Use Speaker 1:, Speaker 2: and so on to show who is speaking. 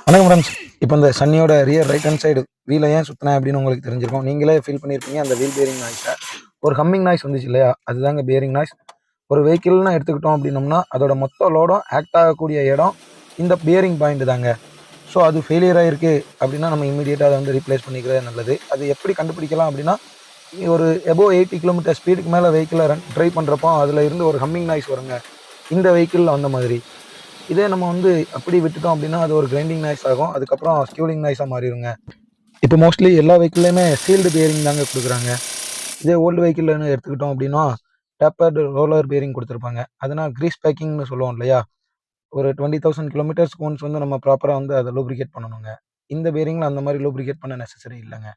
Speaker 1: வணக்கம் ஃப்ரெண்ட்ஸ். இப்போ இந்த சன்னியோட ரியர் ரைட் ஹேண்ட் சைடு வீலை ஏன் சுற்றினேன் அப்படின்னு உங்களுக்கு தெரிஞ்சிருக்கும். நீங்களே ஃபீல் பண்ணியிருப்பீங்க அந்த வீல் பேரிங் நாய்ஸை. ஒரு ஹம்மிங் நாய்ஸ் வந்துச்சு இல்லையா, அதுதாங்க பேரிங் நாய்ஸ். ஒரு வெஹிக்கிள்னு எடுத்துக்கிட்டோம் அப்படின்னோம்னா அதோட மொத்த லோடும் ஆக்ட் ஆகக்கூடிய இடம் இந்த பேரிங் பாயிண்ட் தாங்க. ஸோ அது ஃபெயிலியர் ஆகிருக்கு அப்படின்னா நம்ம இமீடியட்டாக அதை வந்து ரீப்ளேஸ் பண்ணிக்கிறது நல்லது. அது எப்படி கண்டுபிடிக்கலாம் அப்படின்னா, ஒரு எபோவ் 80 கிலோமீட்டர் ஸ்பீடுக்கு மேலே வெஹிக்கிளை ட்ரைவ் பண்ணுறப்போ அதில் இருந்து ஒரு ஹம்மிங் நாய்ஸ் வருங்க, இந்த வெஹிக்கிளில் வந்த மாதிரி. இதே நம்ம வந்து அப்படி விட்டுட்டோம் அப்படின்னா அது ஒரு கிரைண்டிங் நாய்ஸ் ஆகும், அதுக்கப்புறம் ஸ்கியூலிங் நாய்ஸாக மாறிடுங்க. இப்போ மோஸ்ட்லி எல்லா வெஹிக்கிள்லையுமே சீல்டு பேரிங் தாங்க கொடுக்குறாங்க. இதே ஓல்டு வெஹிக்கிள்னு எடுத்துக்கிட்டோம் அப்படின்னா டேப்பர்டு ரோலர் பேரிங் கொடுத்துருப்பாங்க. அதனால் க்ரீஸ் பேக்கிங்னு சொல்லுவோம் இல்லையா, ஒரு 20,000 கிலோமீட்டர்ஸ்க்கு ஒன்ஸ் வந்து நம்ம ப்ராப்பராக வந்து அதை லூப்ரிகேட் பண்ணணுங்க. இந்த பேரிங்கில் அந்த மாதிரி லூப்ரிகேட் பண்ண நெசசரி இல்லைங்க.